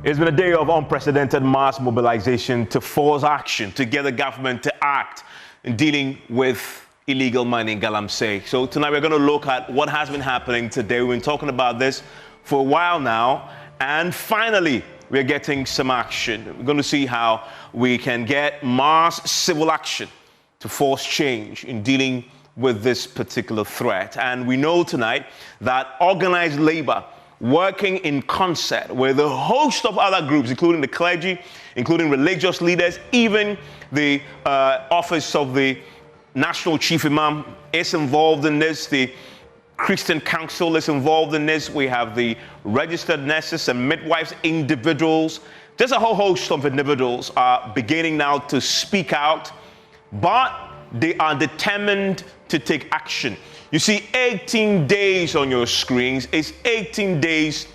It's been a day of unprecedented mass mobilization to force action, to get the government to act in dealing with illegal mining in Galamsey. So tonight we're going to look at what has been happening today. We've been talking about this for a while now, and finally we're getting some action. We're going to see how we can get mass civil action to force change in dealing with this particular threat. And we know tonight that organized labor, working in concert with a host of other groups, including the clergy, including religious leaders, even the office of the National Chief Imam is involved in this. The Christian Council is involved in this. We have the registered nurses and midwives, individuals. Just a whole host of individuals are beginning now to speak out, but they are determined to take action. You see 18 days on your screens. It's 18 days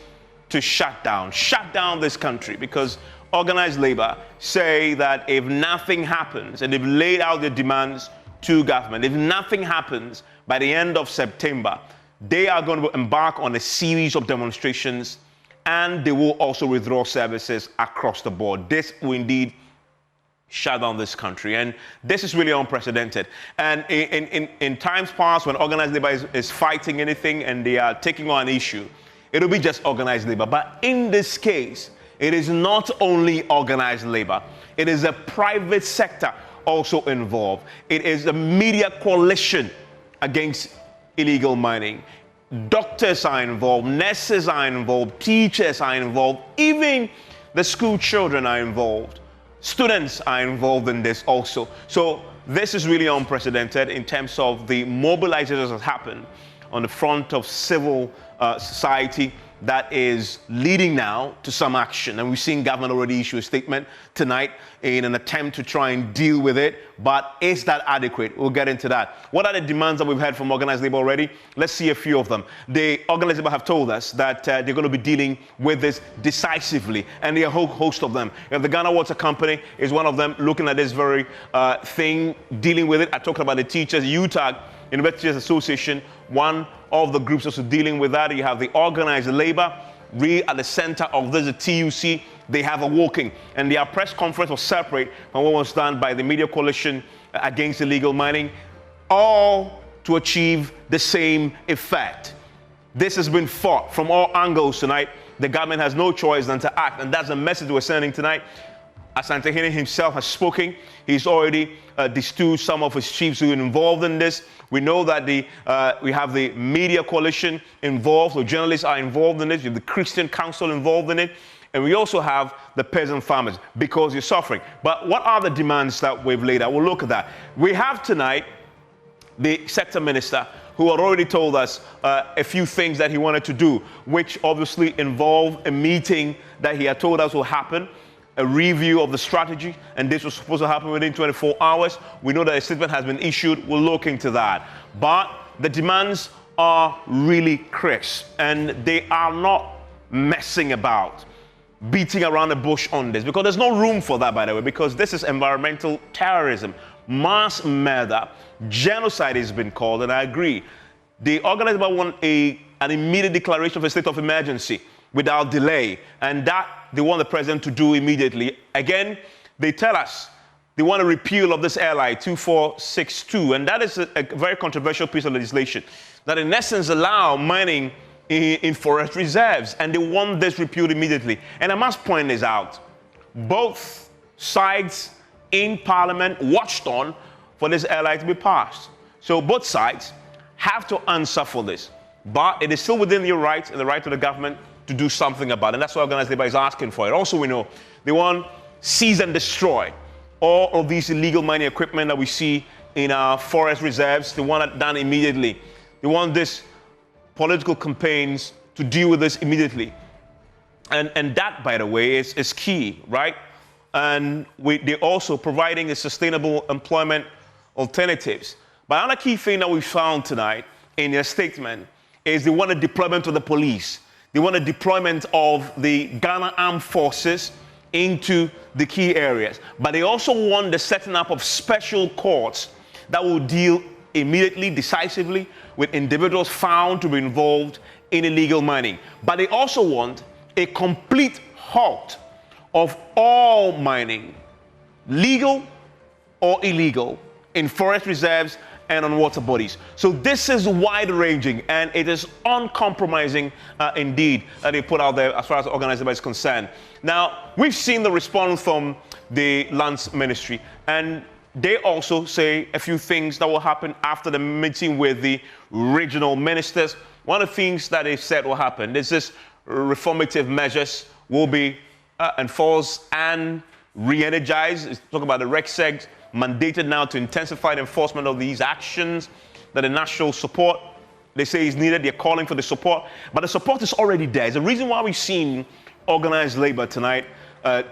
to shut down this country, because organized labor say that if nothing happens, and they've laid out their demands to government, if nothing happens by the end of September, they are going to embark on a series of demonstrations, and they will also withdraw services across the board. This will indeed shut down this country, and this is really unprecedented. And in times past, when organized labor is fighting anything and they are taking on an issue, it'll be just organized labor. But in this case, it is not only organized labor, it is a private sector also involved. It is a media coalition against illegal mining. Doctors are involved, nurses are involved, teachers are involved, even the school children are involved. Students are involved in this also. So this is really unprecedented in terms of the mobilizations that happen on the front of civil society that is leading now to some action. And we've seen government already issue a statement tonight in an attempt to try and deal with it. But is that adequate? We'll get into that. What are the demands that we've heard from organized labor already? Let's see a few of them. The organized labor have told us that they're going to be dealing with this decisively, and there are a whole host of them. The Ghana Water Company is one of them, looking at this very thing, dealing with it. I talked about the teachers, UTAG, University Teachers Association, one of the groups also dealing with that. You have the organized labor, really at the center of this, the TUC. They have a walking, and their press conference was separate from what was done by the media coalition against illegal mining, all to achieve the same effect. This has been fought from all angles tonight. The government has no choice than to act, and that's the message we're sending tonight. Asante Hene himself has spoken. He's already distilled some of his chiefs who are involved in this. We know that we have the media coalition involved, so journalists are involved in it. You have the Christian Council involved in it. And we also have the peasant farmers, because you're suffering. But what are the demands that we've laid out? We'll look at that. We have tonight the sector minister, who had already told us a few things that he wanted to do, which obviously involve a meeting that he had told us will happen, a review of the strategy, and this was supposed to happen within 24 hours. We know that a statement has been issued. We'll look into that. But the demands are really crisp, and they are not messing about, beating around the bush on this, because there's no room for that, by the way, because this is environmental terrorism, mass murder, genocide has been called, and I agree. The organized labor want an immediate declaration of a state of emergency without delay, and that they want the president to do immediately. Again, they tell us they want a repeal of this LI 2462, and that is a very controversial piece of legislation that in essence allow mining in forest reserves, and they want this repealed immediately. And I must point this out. Both sides in Parliament watched on for this LI to be passed. So both sides have to answer for this. But it is still within your rights and the right of the government to do something about it. And that's what organized labor is asking for it. Also, we know they want seize and destroy all of these illegal mining equipment that we see in our forest reserves. They want it done immediately. They want this political campaigns to deal with this immediately. And that, by the way, is key, right? And they're also providing a sustainable employment alternatives. But another key thing that we found tonight in their statement is they want a deployment of the police. They want a deployment of the Ghana Armed Forces into the key areas. But they also want the setting up of special courts that will deal immediately, decisively, with individuals found to be involved in illegal mining. But they also want a complete halt of all mining, legal or illegal, in forest reserves and on water bodies. So this is wide-ranging and it is uncompromising indeed that they put out there as far as organized labor is concerned. Now, we've seen the response from the Lands Ministry, and they also say a few things that will happen after the meeting with the regional ministers. One of the things that they said will happen is this reformative measures will be enforced and re-energized. It's talking about the RECSEG mandated now to intensify the enforcement of these actions, that the national support, they say, is needed. They're calling for the support, but the support is already there. It's the reason why we've seen organized labor tonight,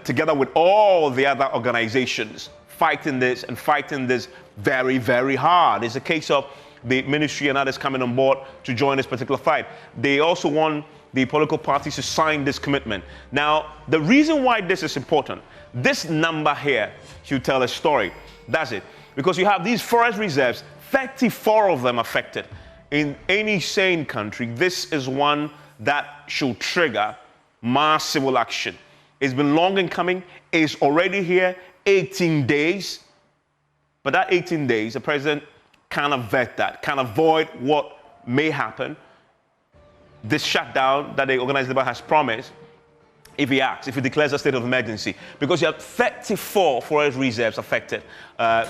together with all the other organizations, fighting this and fighting this very, very hard. It's a case of the ministry and others coming on board to join this particular fight. They also want the political parties to sign this commitment. Now, the reason why this is important, this number here should tell a story. That's it. Because you have these forest reserves, 34 of them affected. In any sane country, this is one that should trigger mass civil action. It's been long in coming. It's already here, 18 days. But that 18 days, the president can't vet that, can't avoid what may happen. This shutdown that the organized labor has promised, if he acts, if he declares a state of emergency, because you have 34 forest reserves affected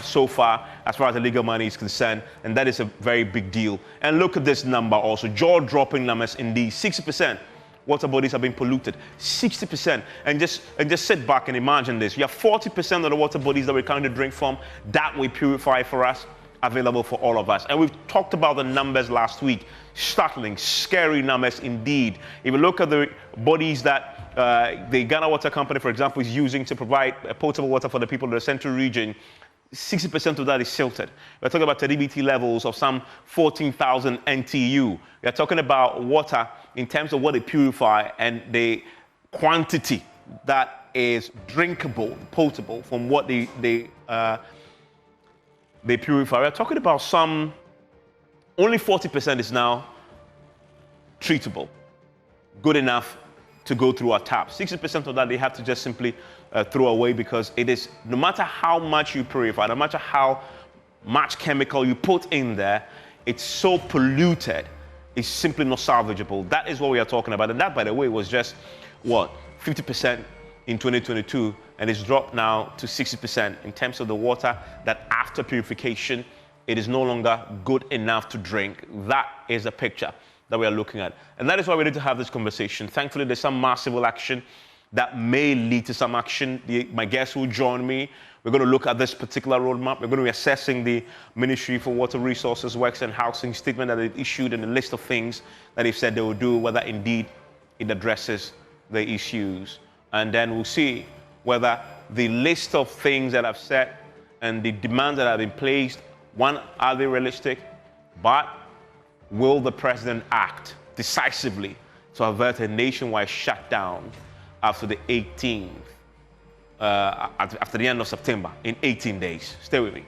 so far as the legal money is concerned, and that is a very big deal. And look at this number also, jaw-dropping numbers indeed. 60% water bodies have been polluted, 60%. And just sit back and imagine this. You have 40% of the water bodies that we're currently drink from that we purify for us, available for all of us. And we've talked about the numbers last week. Startling, scary numbers indeed. If you look at the bodies that the Ghana Water Company, for example, is using to provide potable water for the people of the central region, 60% of that is silted. We're talking about turbidity levels of some 14,000 NTU. We're talking about water in terms of what they purify and the quantity that is drinkable, potable from what they purify. We're talking about some, only 40% is now treatable, good enough to go through our taps. 60% of that they have to just simply throw away, because it is, no matter how much you purify, no matter how much chemical you put in there, it's so polluted, it's simply not salvageable. That is what we are talking about. And that, by the way, was just, what, 50% in 2022, and it's dropped now to 60% in terms of the water that after purification, it is no longer good enough to drink. That is the picture that we are looking at. And that is why we need to have this conversation. Thankfully, there's some mass civil action that may lead to some action. My guests will join me. We're going to look at this particular roadmap. We're going to be assessing the Ministry for Water Resources, Works and Housing statement that they've issued, and a list of things that they've said they will do, whether indeed it addresses the issues. And then we'll see whether the list of things that I've set and the demands that have been placed, one, are they realistic? But will the president act decisively to avert a nationwide shutdown after the 18th, after the end of September, in 18 days? Stay with me.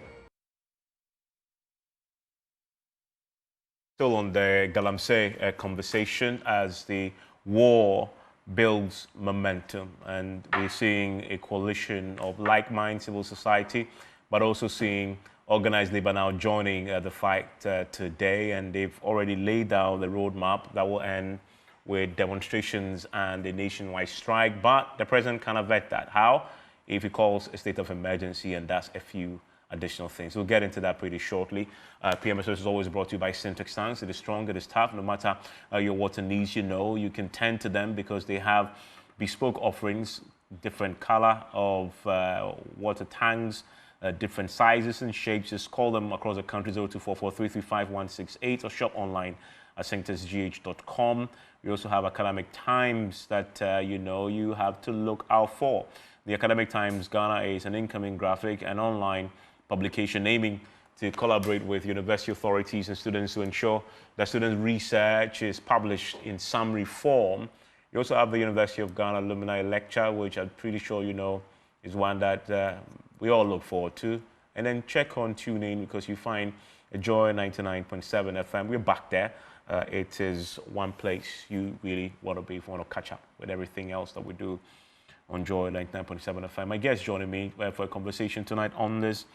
Still on the Galamsey conversation as the war builds momentum, and we're seeing a coalition of like-minded civil society, but also seeing organized labor now joining the fight today, and they've already laid out the roadmap that will end with demonstrations and a nationwide strike. But the president can't vet that. How? If he calls a state of emergency and does a few additional things. We'll get into that pretty shortly. PMSO is always brought to you by Syntax Tanks. It is strong, it is tough. No matter your water needs, you can tend to them because they have bespoke offerings, different color of water tanks, different sizes and shapes. Just call them across the country, 0244-335-168, or shop online at syntaxgh.com. We also have Academic Times that you have to look out for. The Academic Times Ghana is an incoming graphic and online publication aiming to collaborate with university authorities and students to ensure that student research is published in summary form. You also have the University of Ghana Alumni Lecture, which I'm pretty sure you know is one that we all look forward to. And then check on TuneIn, because you find a Joy 99.7 FM. We're back there. It is one place you really want to be if you want to catch up with everything else that we do on Joy 99.7 FM. My guest joining me for a conversation tonight on this.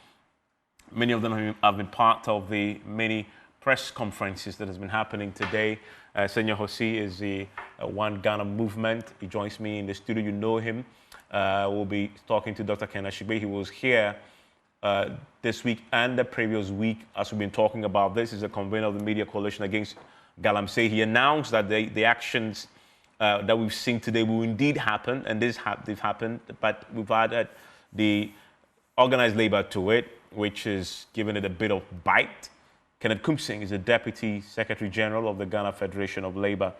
Many of them have been part of the many press conferences that has been happening today. Senior Hosi is the One Ghana movement. He joins me in the studio. You know him. We'll be talking to Dr. Ken Ashigbe. He was here this week and the previous week as we've been talking about this. He's a convener of the Media Coalition Against Galamsey. He announced that the actions that we've seen today will indeed happen, and they've happened, but we've added the organized labor to it, which is giving it a bit of bite. Kenneth Kumsing is the Deputy Secretary General of the Ghana Federation of Labour,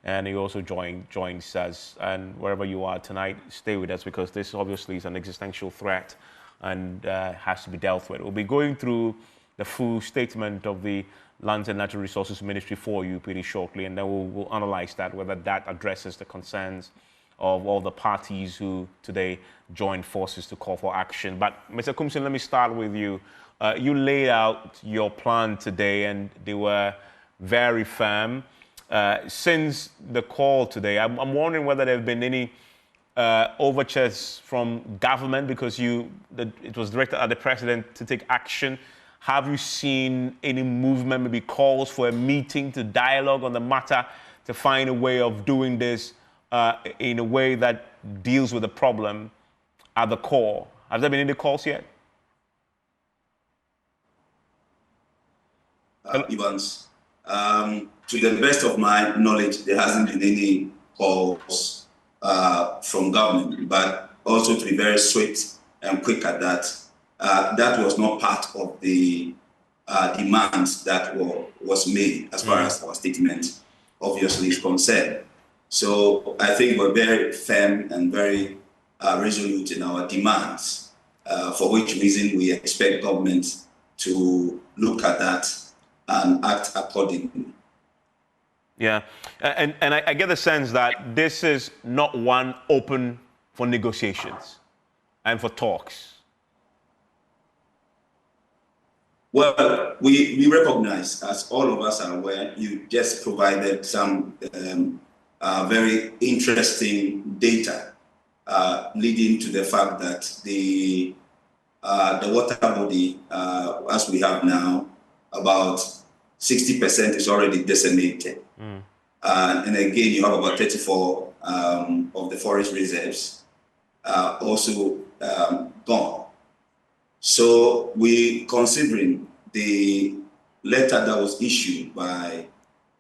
and he also joins us. And wherever you are tonight, stay with us, because this obviously is an existential threat and has to be dealt with. We'll be going through the full statement of the Lands and Natural Resources Ministry for you pretty shortly, and then we'll analyse that, whether that addresses the concerns of all the parties who today joined forces to call for action. But Mr. Kumsing, let me start with you. You laid out your plan today, and they were very firm. Since the call today, I'm wondering whether there have been any overtures from government, because it was directed at the president to take action. Have you seen any movement, maybe calls for a meeting to dialogue on the matter, to find a way of doing this in a way that deals with the problem at the core? Has there been any calls yet? Evans, to the best of my knowledge, there hasn't been any calls from government, but also to be very swift and quick at that. That was not part of the demands that was made as far as our statement obviously is concerned. So I think we're very firm and very resolute in our demands, for which reason we expect government to look at that and act accordingly. Yeah, and I get the sense that this is not one open for negotiations and for talks. Well, we recognize, as all of us are aware, you just provided some very interesting data leading to the fact that the water body, as we have now, about 60% is already decimated. And again, you have about 34 of the forest reserves also gone. So we, considering the letter that was issued by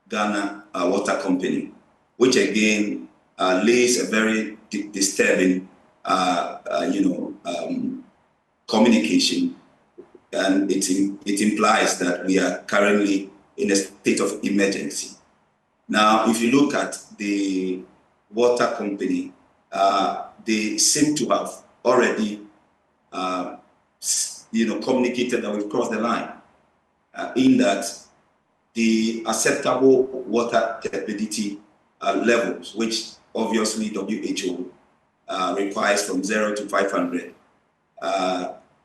Ghana Water Company, which again lays a very disturbing, communication, and it implies that we are currently in a state of emergency. Now, if you look at the water company, they seem to have already communicated that we've crossed the line, in that the acceptable water turbidity levels, which obviously WHO requires from 0 to 500,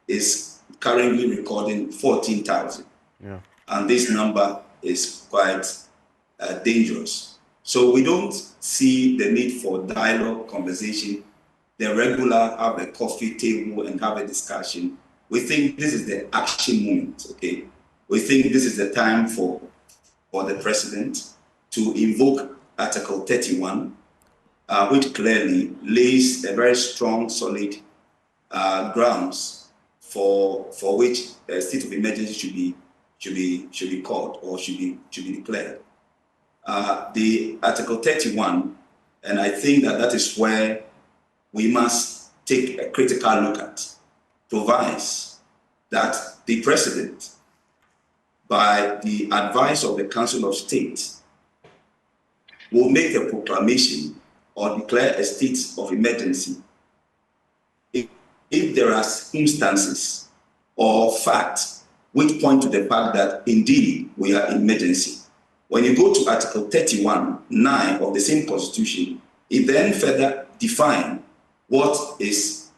is currently recording 14,000. Yeah. And this number is quite dangerous. So we don't see the need for dialogue, conversation, the regular have a coffee table and have a discussion. We think this is the action moment, okay? We think this is the time for the president to invoke Article 31, which clearly lays a very strong, solid grounds for which a state of emergency should be called or should be declared. The Article 31, and I think that is where we must take a critical look at, provides that the president, by the advice of the Council of State, will make a proclamation or declare a state of emergency if there are circumstances or facts which point to the fact that indeed we are in emergency. When you go to Article 31(9) of the same Constitution, it then further defines what is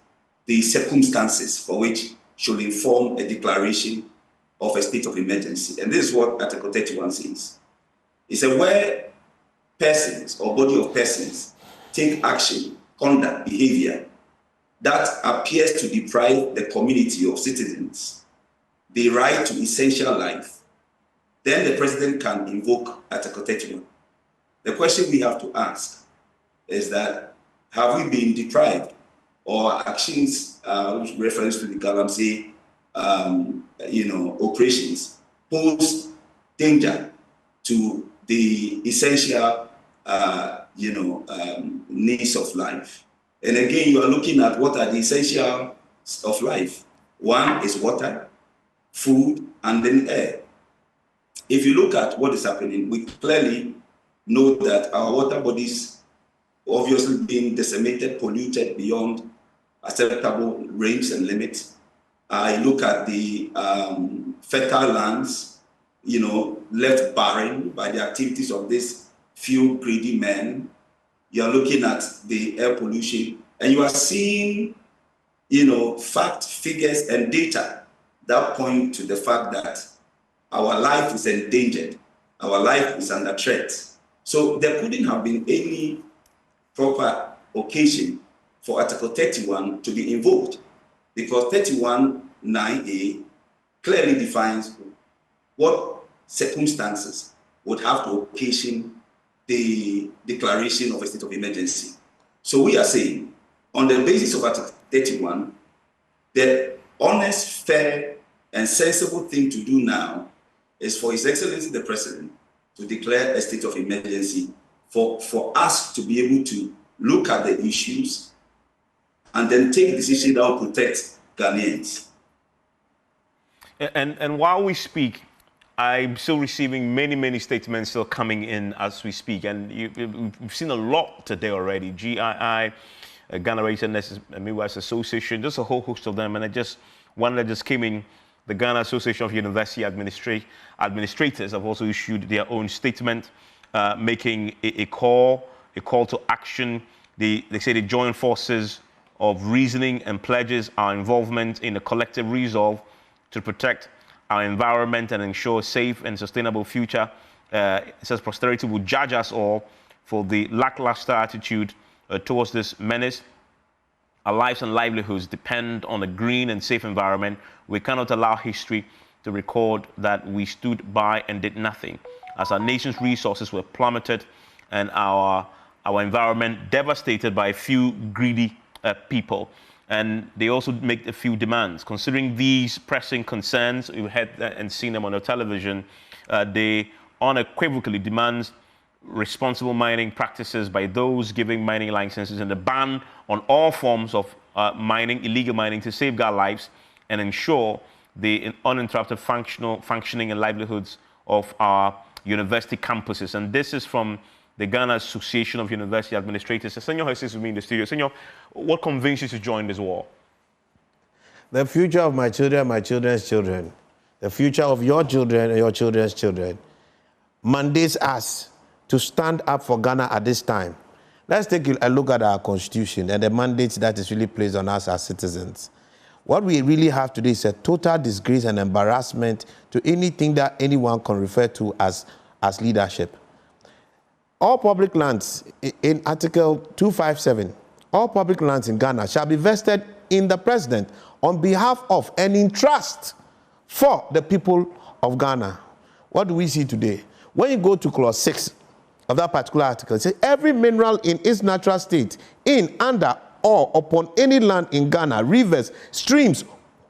the circumstances for which should inform a declaration of a state of emergency. And this is what Article 31 says. It says where persons or body of persons take action conduct, behavior that appears to deprive the community of citizens the right to essential life, then the president can invoke Article 31. The question we have to ask is that, have we been deprived, or actions, reference to the Galamsey, operations, pose danger to the essential, needs of life? And again, you are looking at what are the essentials of life. One is water, food, and then air. If you look at what is happening, we clearly know that our water bodies obviously being decimated, polluted beyond acceptable range and limits. I look at the fertile lands, left barren by the activities of these few greedy men. You are looking at the air pollution, and you are seeing, fact, figures, and data that point to the fact that our life is endangered, our life is under threat. So there couldn't have been any proper occasion for Article 31 to be invoked, because 31(9)(a) clearly defines what circumstances would have to occasion the declaration of a state of emergency. So we are saying, on the basis of Article 31, the honest, fair, and sensible thing to do now is for His Excellency the President to declare a state of emergency for us to be able to look at the issues and then take decisions that will protect Ghanaians. And while we speak, I'm still receiving many statements still coming in as we speak. And we've seen a lot today already. GII, Ghana Registered Nurses and Midwives Association, just a whole host of them. And one that just came in, the Ghana Association of University Administrators have also issued their own statement, making a call to action. They say they join forces of reasoning and pledges our involvement in a collective resolve to protect our environment and ensure a safe and sustainable future. It says posterity will judge us all for the lackluster attitude towards this menace. Our lives and livelihoods depend on a green and safe environment. We cannot allow history to record that we stood by and did nothing, as our nation's resources were plummeted and our environment devastated by a few greedy people. And they also make a few demands. Considering these pressing concerns, we've heard and seen them on the television, they unequivocally demand responsible mining practices by those giving mining licenses and a ban on all forms of mining, illegal mining, to safeguard lives and ensure the uninterrupted functioning and livelihoods of our university campuses. And this is from the Ghana Association of University Administrators. Senor is with me in the studio. Senor, what convinced you to join this war? The future of my children, my children's children, the future of your children and your children's children mandates us to stand up for Ghana at this time. Let's take a look at our constitution and the mandates that is really placed on us as citizens. What we really have today is a total disgrace and embarrassment to anything that anyone can refer to as leadership. All public lands, in Article 257, all public lands in Ghana shall be vested in the president on behalf of and in trust for the people of Ghana. What do we see today? When you go to clause 6 of that particular article, it says every mineral in its natural state, in, under, or upon any land in Ghana, rivers, streams,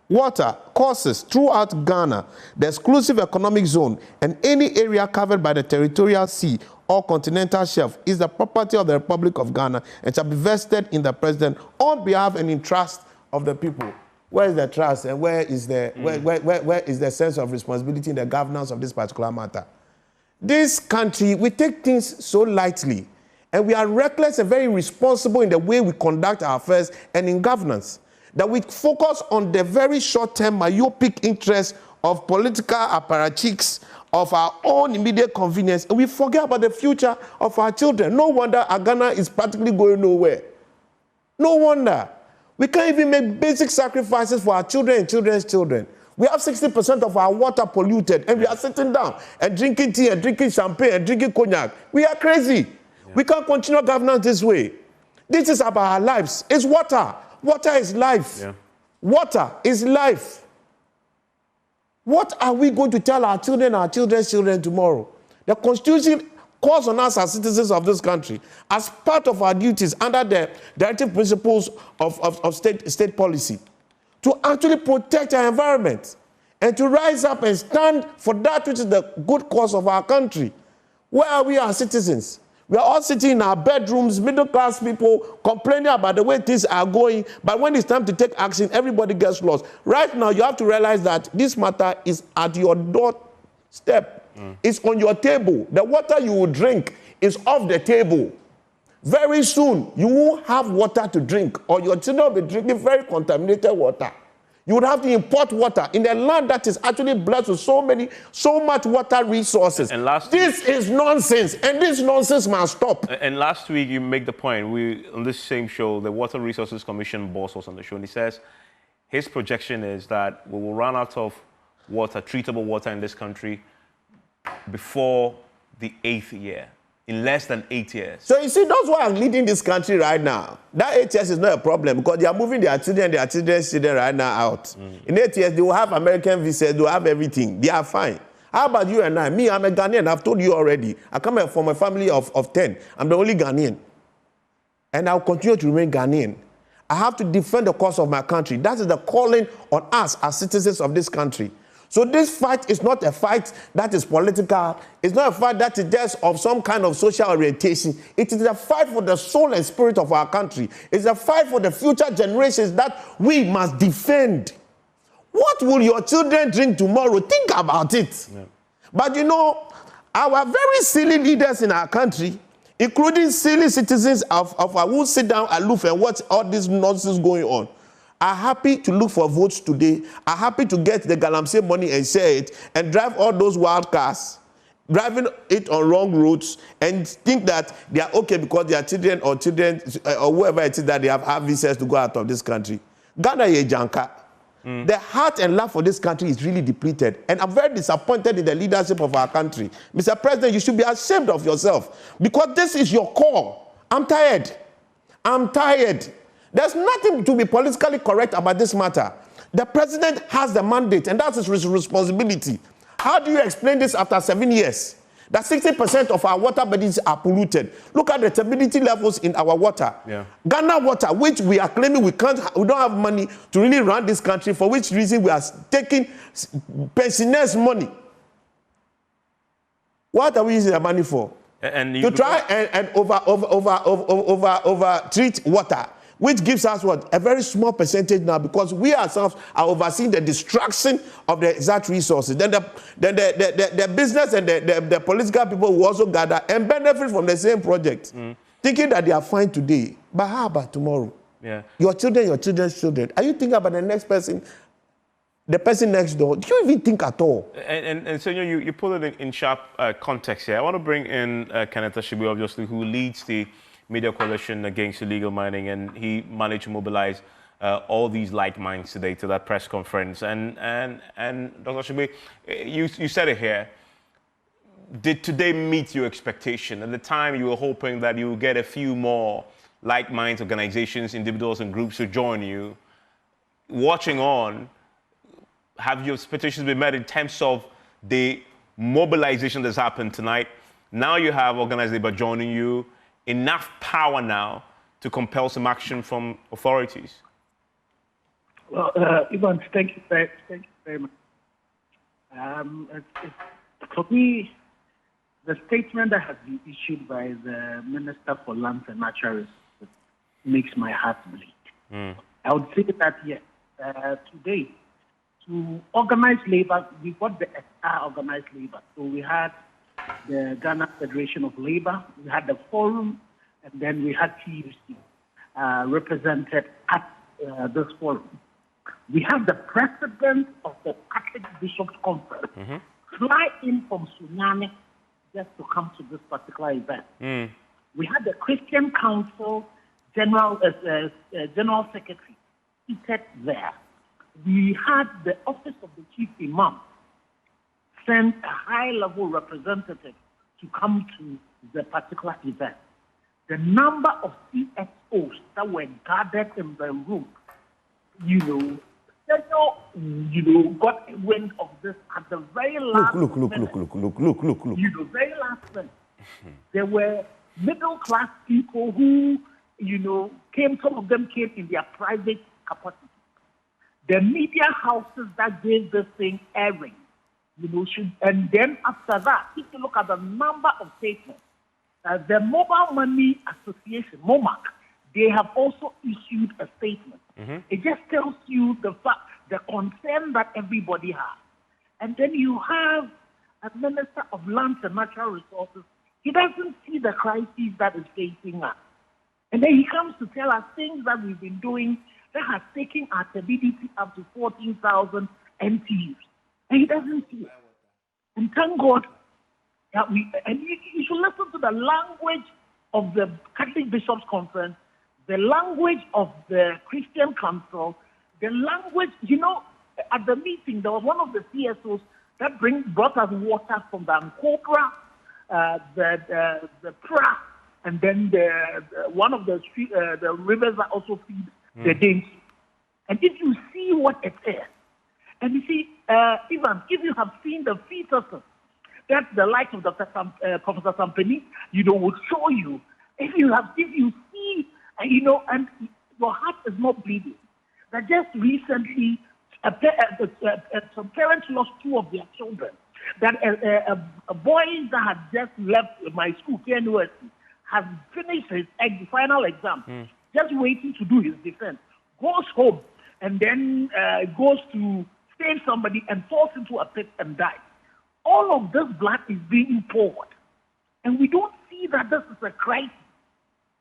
water courses throughout Ghana, the exclusive economic zone, and any area covered by the territorial sea or continental shelf is the property of the Republic of Ghana and shall be vested in the president on behalf and in trust of the people. Where is the trust and where is the sense of responsibility in the governance of this particular matter? This country, we take things so lightly, and we are reckless and very responsible in the way we conduct our affairs and in governance, that we focus on the very short-term myopic interests of political apparatchiks, of our own immediate convenience, and we forget about the future of our children. No wonder our Ghana is practically going nowhere. No wonder. We can't even make basic sacrifices for our children and children's children. We have 60% of our water polluted, and we are sitting down and drinking tea and drinking champagne and drinking cognac. We are crazy. Yeah. We can't continue governance this way. This is about our lives. It's water. Water is life. Yeah. Water is life. What are we going to tell our children, our children's children tomorrow? The Constitution calls on us as citizens of this country, as part of our duties under the directive principles of state policy, to actually protect our environment and to rise up and stand for that which is the good cause of our country. Where are we as citizens? We are all sitting in our bedrooms, middle-class people, complaining about the way things are going, but when it's time to take action, everybody gets lost. Right now, you have to realize that this matter is at your doorstep. It's on your table. The water you will drink is off the table. Very soon, you won't have water to drink, or your children will be drinking very contaminated water. You would have to import water in a land that is actually blessed with so much water resources. And this is nonsense, and this nonsense must stop. And last week, you make the point, on this same show, the Water Resources Commission boss was on the show, and he says his projection is that we will run out of water, treatable water in this country before the 8th year, in less than 8 years. So you see, those who are leading this country right now, that 8 years is not a problem because they are moving their children's children right now out. In 8 years, they will have American visas, they will have everything. They are fine. How about you and I? Me, I'm a Ghanaian. I've told you already. I come from a family of 10. I'm the only Ghanaian. And I'll continue to remain Ghanaian. I have to defend the cause of my country. That is the calling on us as citizens of this country. So this fight is not a fight that is political. It's not a fight that is just of some kind of social orientation. It is a fight for the soul and spirit of our country. It's a fight for the future generations that we must defend. What will your children drink tomorrow? Think about it. Yeah. But you know, our very silly leaders in our country, including silly citizens who sit down aloof and watch all this nonsense going on, are happy to look for votes today, are happy to get the Galamsey money and share it, and drive all those wild cars, driving it on wrong roads, and think that they are okay because their children or whoever it is that they have visas to go out of this country. Ghana ye janka. The heart and love for this country is really depleted, and I'm very disappointed in the leadership of our country. Mr. President, you should be ashamed of yourself because this is your call. I'm tired. I'm tired. There's nothing to be politically correct about this matter. The president has the mandate, and that's his responsibility. How do you explain this after 7 years? That 60% of our water bodies are polluted. Look at the turbidity levels in our water. Yeah. Ghana water, which we are claiming we don't have money to really run this country, for which reason we are taking pensioners' money. What are we using the money for? To try and over treat water, which gives us what? A very small percentage now, because we ourselves are overseeing the destruction of the exact resources. Then the business and the political people will also gather and benefit from the same project, thinking that they are fine today. But how about tomorrow? Yeah. Your children, your children's children. Are you thinking about the next person, the person next door? Do you even think at all? And so you put it in sharp context here. I want to bring in Kenneth Ashibi, obviously, who leads the Media Coalition Against Illegal Mining, and he managed to mobilize all these like minds today to that press conference. And Dr. Ashibi, you said it here. Did today meet your expectation? At the time, you were hoping that you would get a few more like minds organizations, individuals, and groups to join you. Watching on, have your expectations been met in terms of the mobilization that's happened tonight? Now you have Organized Labour joining you. Enough power now to compel some action from authorities? Well, Evans, thank you very much. For me, the statement that has been issued by the Minister for Lands and Natural Resources makes my heart bleed. I would say that, yes, today, to organize labor, we got the entire organized labor. So we had the Ghana Federation of Labor, we had the Forum, and then we had TUC represented at this forum. We have the president of the Catholic Bishops' Conference fly in from Sunyani just to come to this particular event. We had the Christian Council General Secretary seated there. We had the Office of the Chief Imam send a high-level representative to come to the particular event. the number of CSOs that were gathered in the room, got wind of this at the very last minute. Look. Very last minute. There were middle-class people who, some of them came in their private capacity. The media houses that gave this thing airing, and then after that, if you look at the number of statements, the Mobile Money Association, MOMAC, they have also issued a statement. It just tells you the concern that everybody has. And then you have a Minister of Lands and Natural Resources. He doesn't see the crisis that is facing us. And then he comes to tell us things that we've been doing that has taken our turbidity up to 14,000 MTUs. And he doesn't see it. And thank God that you should listen to the language of the Catholic Bishops' Conference, the language of the Christian Council, the language, at the meeting, there was one of the CSOs that brought us water from the Ankobra, the Pra, and then one of the rivers that also feed the Danes. And if you see what it is, and you see, Ivan, if you have seen the fetuses that the likes of Professor Sampani, would show you, if you see, and your heart is not bleeding, that just recently some parents lost 2 of their children. That a boy that had just left my school, KNUST, has finished his final exam, just waiting to do his defense, goes home, and then goes to save somebody and falls into a pit and dies. All of this blood is being poured. And we don't see that this is a crisis.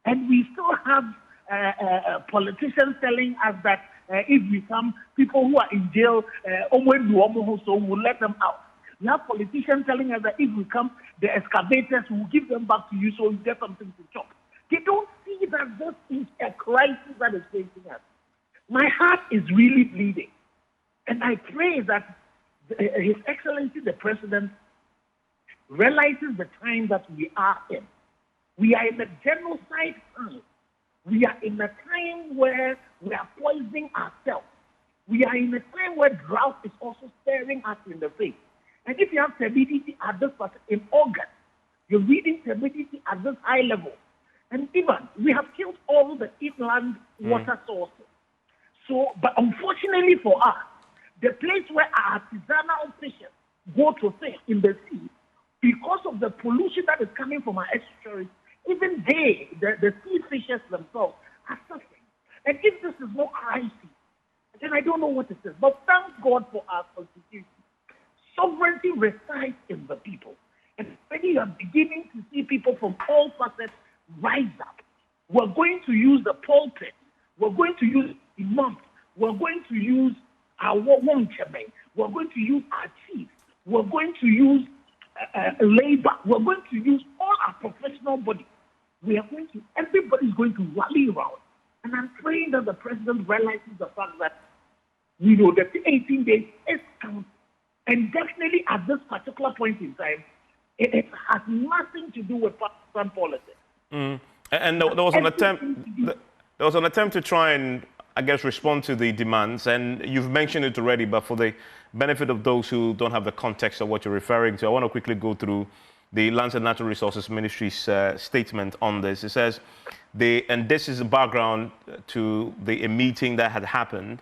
And we still have politicians telling us that if we come, people who are in jail, we'll let them out. We have politicians telling us that if we come, the excavators will give them back to you so you get something to chop. They don't see that this is a crisis that is facing us. My heart is really bleeding. And I pray that His Excellency the President realizes the time that we are in. We are in a genocide time. We are in a time where we are poisoning ourselves. We are in a time where drought is also staring us in the face. And if you have turbidity at this in August, you're reading turbidity at this high level. And even we have killed all the inland water sources. So, but unfortunately for us, the place where our artisanal fishers go to fish in the sea, because of the pollution that is coming from our estuaries, even the sea fishers themselves, are suffering. And if this is no crisis, then I don't know what it is. But thank God for our constitution. Sovereignty resides in the people. And when you are beginning to see people from all facets rise up, we're going to use the pulpit. We're going to use imams. We're going to use our Wonchame. We're going to use our chiefs. We're going to use labor. We're going to use all our professional bodies. Everybody's going to rally around. And I'm praying that the president realizes the fact that, that the 18 days is counting. And definitely at this particular point in time, it has nothing to do with partisan politics. And there was an attempt. There was an attempt to try and, I guess, respond to the demands. And you've mentioned it already, but for the benefit of those who don't have the context of what you're referring to, I want to quickly go through the Lands and Natural Resources Ministry's statement on this. It says, and this is the background to a meeting that had happened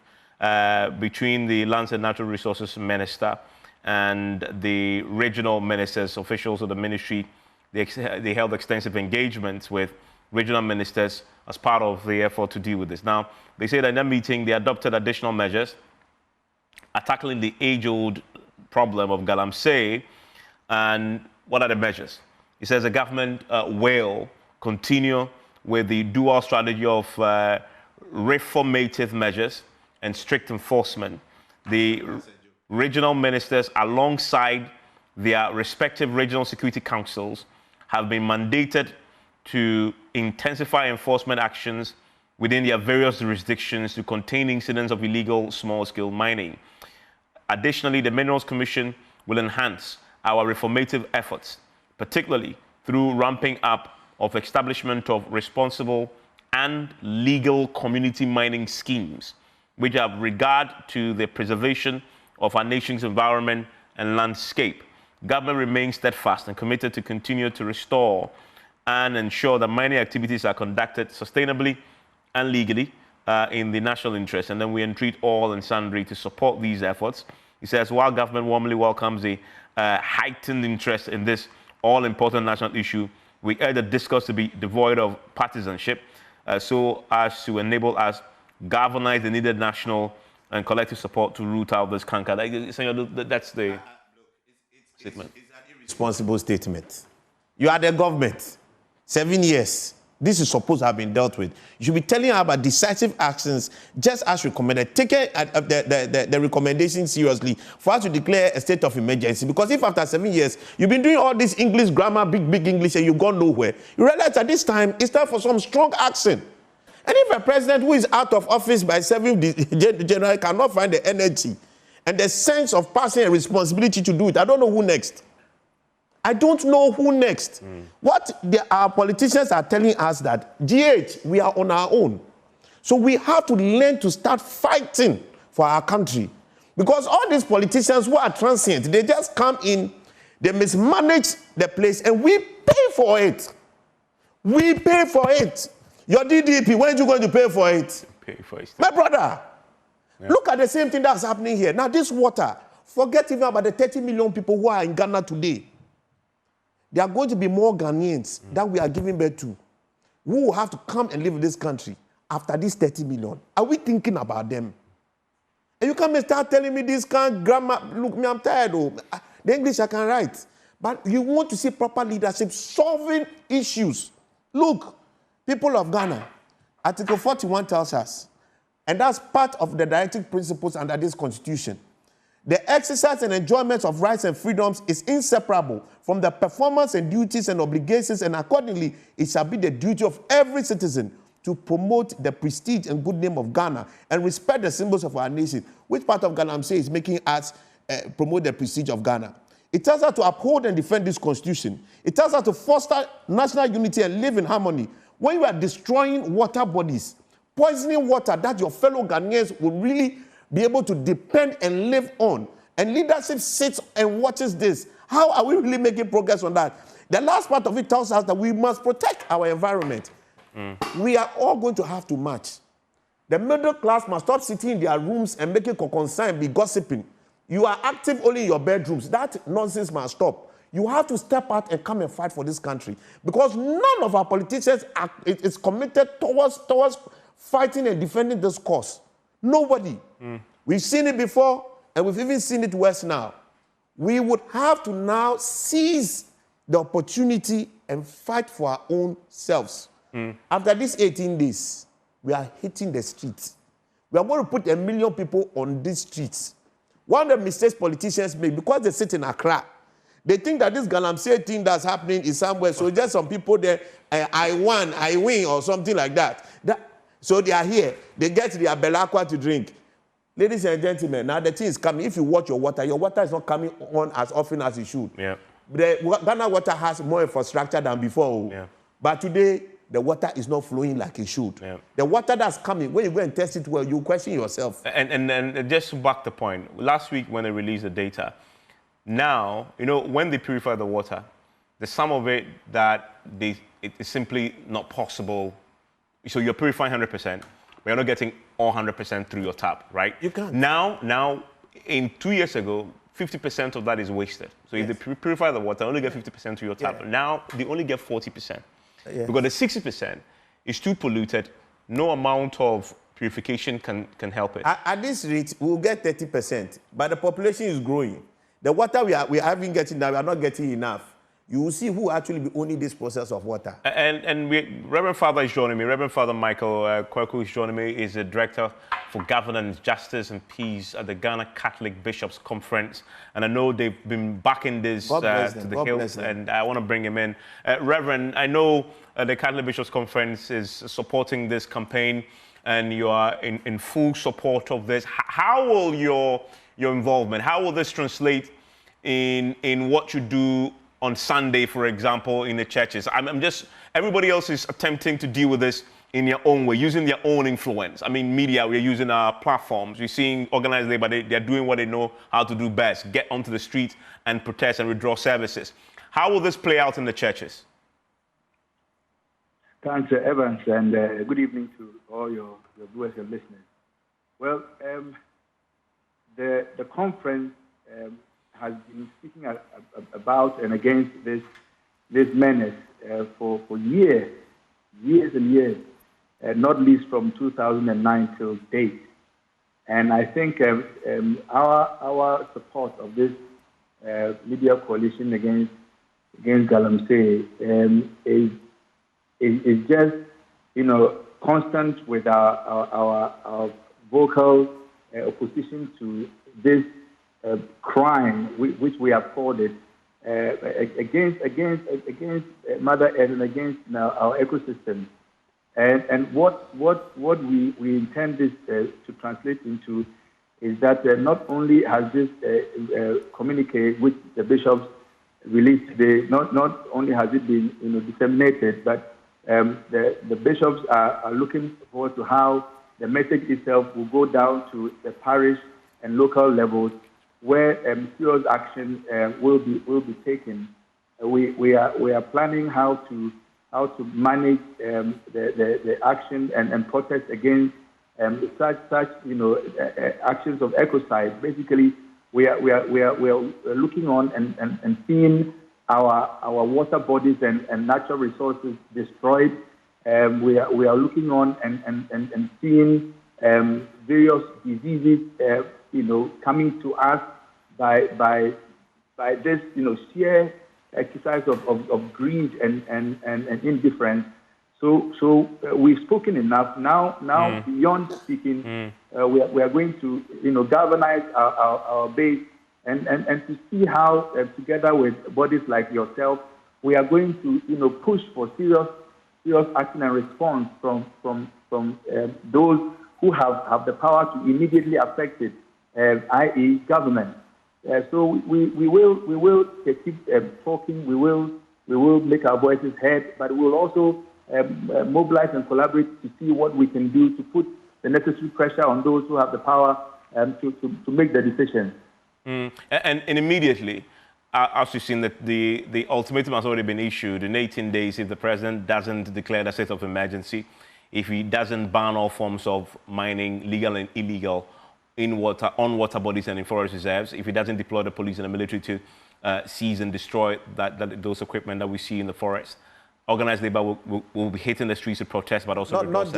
between the Lands and Natural Resources Minister and the regional ministers, officials of the ministry. They held extensive engagements with regional ministers as part of the effort to deal with this. Now, they say that in that meeting, they adopted additional measures tackling the age-old problem of Galamsey. And what are the measures? He says the government will continue with the dual strategy of reformative measures and strict enforcement. The regional ministers, alongside their respective regional security councils, have been mandated to intensify enforcement actions within their various jurisdictions to contain incidents of illegal small-scale mining. Additionally, the Minerals Commission will enhance our reformative efforts, particularly through ramping up of establishment of responsible and legal community mining schemes, which have regard to the preservation of our nation's environment and landscape. Government remains steadfast and committed to continue to restore and ensure that mining activities are conducted sustainably and legally in the national interest. And then we entreat all and sundry to support these efforts. He says, while government warmly welcomes the heightened interest in this all-important national issue, we urge the discourse to be devoid of partisanship so as to enable us galvanize the needed national and collective support to root out this canker. That's the statement. It's an irresponsible statement. You are the government. 7 years. This is supposed to have been dealt with. You should be telling her about decisive actions just as recommended. Take the recommendation seriously for us to declare a state of emergency. Because if after 7 years, you've been doing all this English grammar, big English, and you've gone nowhere, you realize at this time, it's time for some strong action. And if a president who is out of office by 7th January cannot find the energy and the sense of passing a responsibility to do it, I don't know who next. I don't know who next. What our politicians are telling us that, GH, we are on our own. So we have to learn to start fighting for our country. Because all these politicians who are transient, they just come in, they mismanage the place, and we pay for it. We pay for it. Your DDP, when are you going to pay for it? Pay for it. My brother, look at the same thing that's happening here. Now, this water, forget even about the 30 million people who are in Ghana today. There are going to be more Ghanaians that we are giving birth to who will have to come and live in this country after these 30 million. Are we thinking about them? And you come and start telling me this kind of grammar. Look, me, I'm tired. The English I can write. But you want to see proper leadership solving issues. Look, people of Ghana, Article 41 tells us, and that's part of the directive principles under this constitution, the exercise and enjoyment of rights and freedoms is inseparable from the performance and duties and obligations, and accordingly, it shall be the duty of every citizen to promote the prestige and good name of Ghana and respect the symbols of our nation. Which part of Galamsey is making us promote the prestige of Ghana? It tells us to uphold and defend this constitution. It tells us to foster national unity and live in harmony. When you are destroying water bodies, poisoning water that your fellow Ghanaians will really be able to depend and live on, and leadership sits and watches this, how are we really making progress on that? The last part of it tells us that we must protect our environment. We are all going to have to march. The middle class must stop sitting in their rooms and making concern, be gossiping. You are active only in your bedrooms. That nonsense must stop. You have to step out and come and fight for this country, because none of our politicians is committed towards fighting and defending this cause. Nobody. We've seen it before, and we've even seen it worse now. We would have to now seize the opportunity and fight for our own selves. After these 18 days, we are hitting the streets. We are going to put 1 million people on these streets. One of the mistakes politicians make, because they sit in Accra, they think that this Galamsey thing that's happening is somewhere, so just some people there, I win, or something like that. So they are here. They get their Belacqua to drink. Ladies and gentlemen, now the thing is coming. If you watch your water is not coming on as often as it should. Yeah. The Ghana water has more infrastructure than before. Yeah. But today, the water is not flowing like it should. Yeah. The water that's coming, when you go and test it well, you question yourself. And just to back the point, last week when they released the data, now, when they purify the water, there's some of it that it is simply not possible. So you're purifying 100%, but you're not getting all 100% through your tap, right? You can't. Now, in 2 years ago, 50% of that is wasted. So if they purify the water, only get 50% through your tap. Yeah. Now, they only get 40%. Yeah. Because the 60% is too polluted. No amount of purification can help it. At this rate, we'll get 30%, but the population is growing. The water we are even getting now, we are not getting enough. You will see who actually be owning this process of water. And Reverend Father is joining me. Reverend Father Michael Kweku is joining me. Is the Director for Governance, Justice and Peace at the Ghana Catholic Bishops Conference. And I know they've been backing this to the hills, and I want to bring him in. Reverend, I know the Catholic Bishops Conference is supporting this campaign, and you are in full support of this. How will your involvement, how will this translate in what you do on Sunday, for example, in the churches? I'm just Everybody else is attempting to deal with this in their own way, using their own influence. I mean, media, we're using our platforms. We're seeing organized labor, they're doing what they know how to do best, get onto the streets and protest and withdraw services. How will this play out in the churches? Thanks, Evans, and good evening to all your viewers and listeners. Well, the conference has been speaking about and against this menace for years and years, not least from 2009 till date. And I think our support of this media coalition against Galamsey is just, constant with our vocal opposition to this crime which we have called it against Mother Earth and against our ecosystem. And what we intend this to translate into is that not only has this communique which the bishops released today, not only has it been disseminated, but the bishops are looking forward to how the message itself will go down to the parish and local levels, where serious action will be taken. We are planning how to manage the action and protest against such actions of ecocide. Basically, we are looking on and seeing our water bodies and natural resources destroyed. We are looking on and seeing various diseases coming to us by this sheer exercise of greed and indifference. So we've spoken enough. Now beyond speaking, we are going to galvanize our base and to see how together with bodies like yourself, we are going to push for serious action and response from those who have the power to immediately affect it, i.e. government. So we will keep talking. We will make our voices heard, but we will also mobilize and collaborate to see what we can do to put the necessary pressure on those who have the power to make the decisions. And immediately, as you've seen, that the ultimatum has already been issued in 18 days if the president doesn't declare the state of emergency, if he doesn't ban all forms of mining, legal and illegal, on water bodies and in forest reserves, if he doesn't deploy the police and the military to seize and destroy those equipment that we see in the forest. Organized labor will be hitting the streets to protest, but also not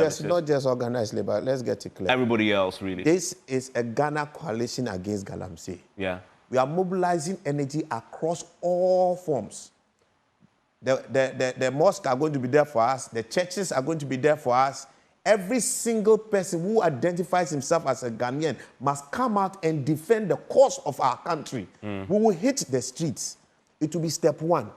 just organized labor. Let's get it clear. Everybody else, really. This is a Ghana coalition against Galamsey. Yeah. We are mobilizing energy across all forms. The mosques are going to be there for us. The churches are going to be there for us. Every single person who identifies himself as a Ghanaian must come out and defend the cause of our country. We will hit the streets. It will be step one.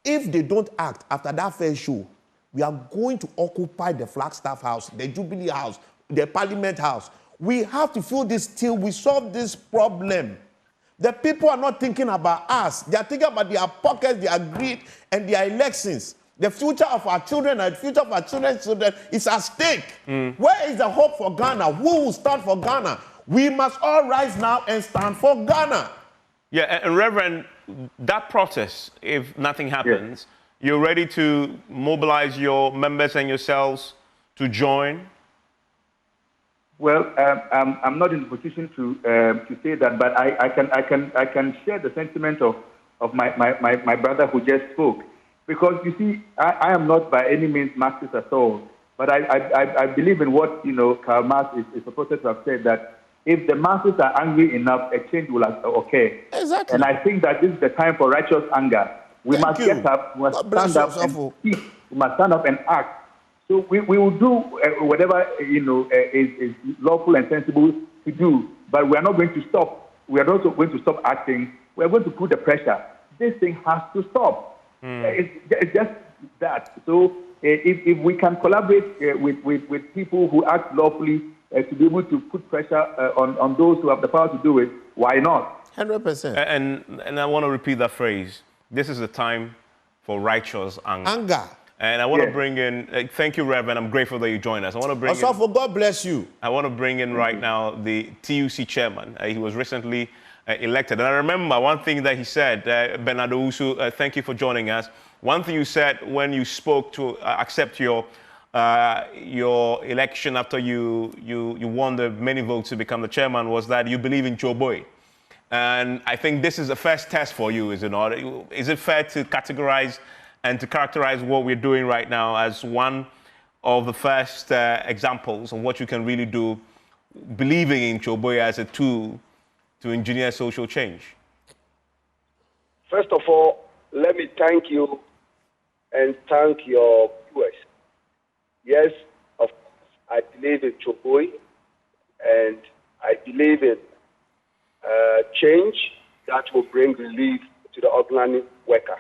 If they don't act after that first show, we are going to occupy the Flagstaff House, the Jubilee House, the Parliament House. We have to feel this till we solve this problem. The people are not thinking about us. They are thinking about their pockets, their greed, and their elections. The future of our children and the future of our children's children is at stake. Where is the hope for Ghana? Who will stand for Ghana? We must all rise now and stand for Ghana. Yeah, and Reverend, that process, if nothing happens, you're ready to mobilize your members and yourselves to join? Well, I'm not in a position to say that, but I can share the sentiment of my brother who just spoke. Because you see, I am not by any means Marxist at all, but I believe in what Karl Marx is supposed to have said, that if the masses are angry enough, a change will occur. Exactly. And I think that this is the time for righteous anger. We must get up, we must stand up and speak. We must stand up and act. So we will do whatever is lawful and sensible to do, but we are not going to stop. We are also going to stop acting. We are going to put the pressure. This thing has to stop. It's just that. So if we can collaborate with people who act lawfully to be able to put pressure on those who have the power to do it, why not? 100%. And I want to repeat that phrase. This is the time for righteous anger. And I want to bring in, thank you, Reverend. I'm grateful that you joined us. I want to bring Osofo, God bless you. I want to bring in right now the TUC chairman. He was recently elected. And I remember one thing that he said, Bernard Owusu, thank you for joining us. One thing you said when you spoke to accept your election after you won the many votes to become the chairman was that you believe in Choboy. And I think this is the first test for you, is it not? Is it fair to categorize and to characterize what we're doing right now as one of the first examples of what you can really do, believing in Choboy as a tool to engineer social change? First of all, let me thank you and thank your viewers. Yes, of course, I believe in Choboy, and I believe in change that will bring relief to the ordinary worker.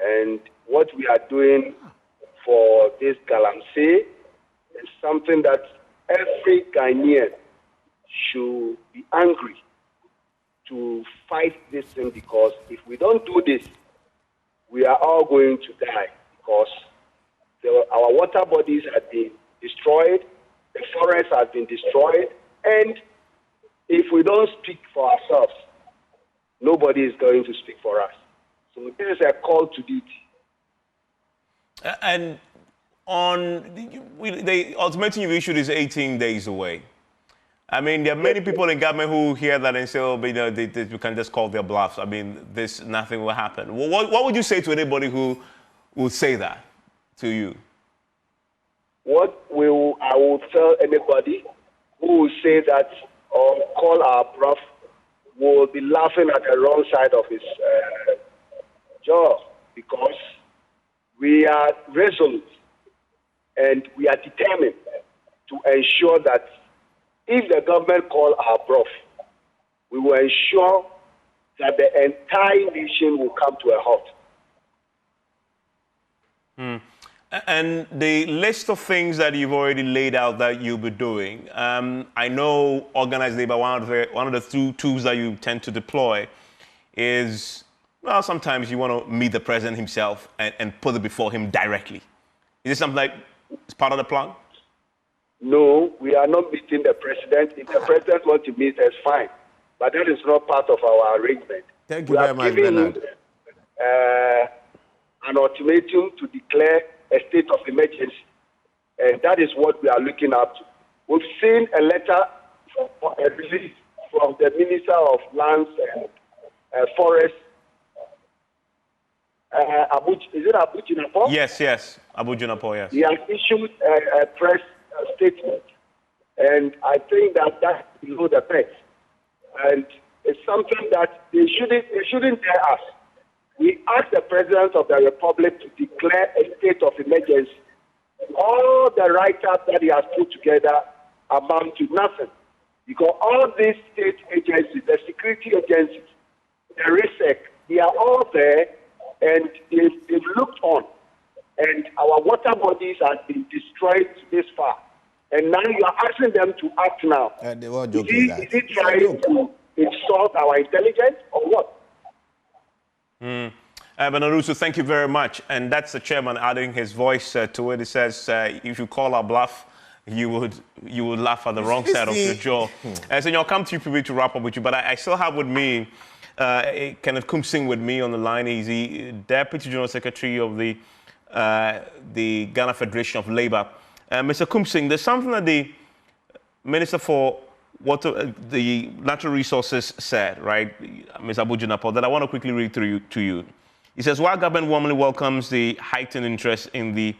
And what we are doing for this Galamsey is something that every Ghanaian should be angry to fight this thing, because if we don't do this, we are all going to die, because our water bodies have been destroyed, the forest has been destroyed, and if we don't speak for ourselves, nobody is going to speak for us. So this is a call to duty. And on the ultimatum you've issued is 18 days away. I mean, there are many people in government who hear that and say, oh, but, you know, you can just call their bluffs. I mean, nothing will happen. What would you say to anybody who would say that to you? I will tell anybody who will say that or call our bluff will be laughing at the wrong side of his jaw, because we are resolute and we are determined to ensure that if the government call our bluff, we will ensure that the entire nation will come to a halt. And the list of things that you've already laid out that you'll be doing, I know organized labor, one of the two tools that you tend to deploy is, well, sometimes you want to meet the president himself and put it before him directly. Is this something like it's part of the plan? No, we are not meeting the president. If the president wants to meet us, fine. But that is not part of our arrangement. Thank you very much, Bernard. An ultimatum to declare a state of emergency. And that is what we are looking up to. We've seen a letter a release from the Minister of Lands and Forests. Is it Abu Jinapo? Yes. Abu Jinapo, yes. He has issued a press statement. And I think that's below the belt. And it's something that they shouldn't tell us. We asked the President of the Republic to declare a state of emergency. All the write-ups that he has put together amount to nothing. Because all these state agencies, the security agencies, the RISEC, they are all there, and they've looked on. And our water bodies have been destroyed this far. And now you are asking them to act now. Is he trying to insult our intelligence or what? Bernard Owusu, thank you very much. And that's the chairman adding his voice to it. He says, if you call our bluff, you would laugh at the wrong side of your jaw. So I'll come to you probably to wrap up with you, but I still have with me Kenneth Kumsing with me on the line. He's the Deputy General Secretary of the Ghana Federation of Labour. Mr. Kumsing, there's something that the Minister for the Natural Resources said, right, Ms. Abu Jinapo, that I want to quickly read through to you. He says, while government warmly welcomes the heightened interest in the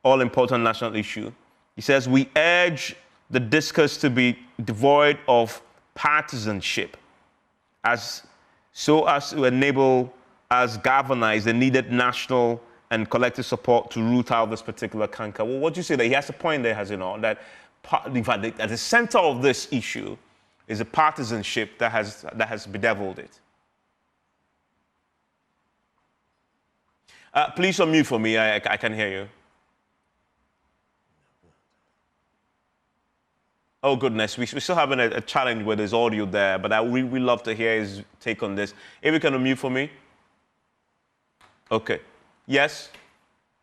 all-important national issue, he says, we urge the discourse to be devoid of partisanship so as to enable us galvanize the needed national and collective support to root out this particular canker. Well, what do you say that he has a point there, has he not, that in fact, at the center of this issue is a partisanship that has bedeviled it. Please unmute for me. I can hear you. Oh, goodness. We're still having a challenge with his audio there, but we love to hear his take on this. If you can unmute for me. Okay. Yes?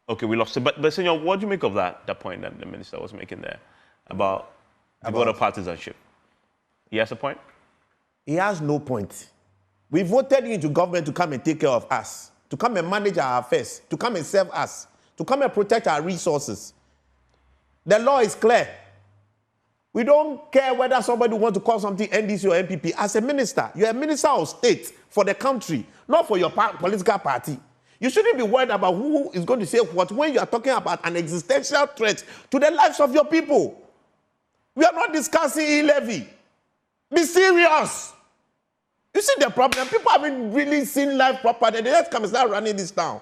Okay, we lost it. But Senor, what do you make of that point that the minister was making there about border partisanship? He has a point? He has no point. We voted you into government to come and take care of us, to come and manage our affairs, to come and serve us, to come and protect our resources. The law is clear. We don't care whether somebody wants to call something NDC or MPP. As a minister, you're a minister of state for the country, not for your political party. You shouldn't be worried about who is going to say what when you are talking about an existential threat to the lives of your people. We are not discussing e-levy. Be serious. You see the problem? People haven't really seen life properly. They just come and start running this down.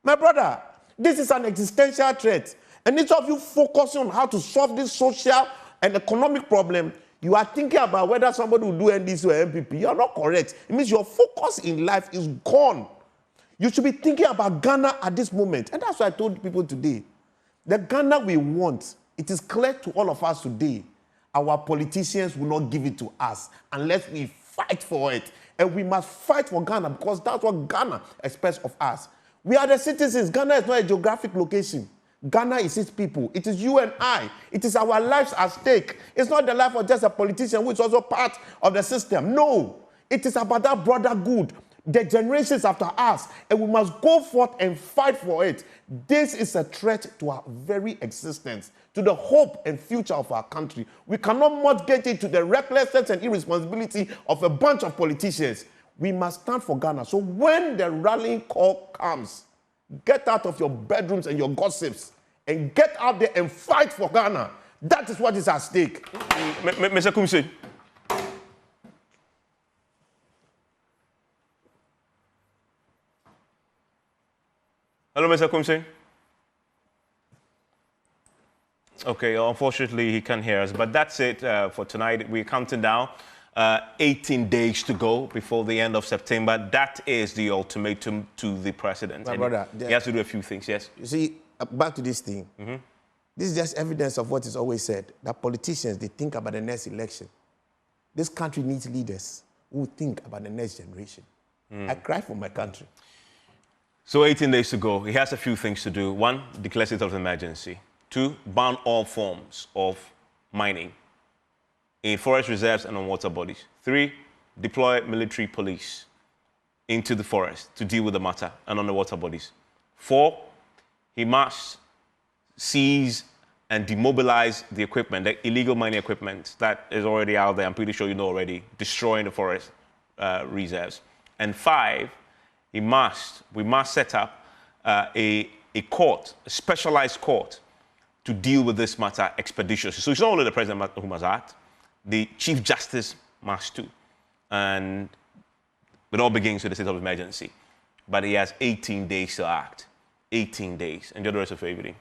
My brother, this is an existential threat. And each of you focusing on how to solve this social and economic problem, you are thinking about whether somebody will do NDC or MPP. You are not correct. It means your focus in life is gone. You should be thinking about Ghana at this moment. And that's why I told people today. The Ghana we want, it is clear to all of us today, our politicians will not give it to us unless we fight for it. And we must fight for Ghana because that's what Ghana expects of us. We are the citizens. Ghana is not a geographic location. Ghana is its people. It is you and I. It is our lives at stake. It's not the life of just a politician who is also part of the system. No. It is about that broader good, the generations after us, and we must go forth and fight for it. This is a threat to our very existence, to the hope and future of our country. We cannot mortgage it to the recklessness and irresponsibility of a bunch of politicians. We must stand for Ghana. So when the rallying call comes, get out of your bedrooms and your gossips and get out there and fight for Ghana. That is what is at stake. Mr. Kumse. Hello, Mr. Kumse. Okay, unfortunately, he can't hear us. But that's it for tonight. We're counting down 18 days to go before the end of September. That is the ultimatum to the president. My brother, he has to do a few things, yes? You see, back to this thing. Mm-hmm. This is just evidence of what is always said, that politicians, they think about the next election. This country needs leaders who think about the next generation. I cry for my country. So 18 days to go. He has a few things to do. 1, declare state of emergency. 2, ban all forms of mining in forest reserves and on water bodies. 3, deploy military police into the forest to deal with the matter and on the water bodies. 4, he must seize and demobilize the equipment, the illegal mining equipment that is already out there. I'm pretty sure you know already, destroying the forest reserves. And 5, we must set up a court, a specialized court, to deal with this matter expeditiously. So it's not only the president who must act, the Chief Justice must too. And it all begins with the state of emergency. But he has 18 days to act. 18 days. Enjoy the rest of your evening.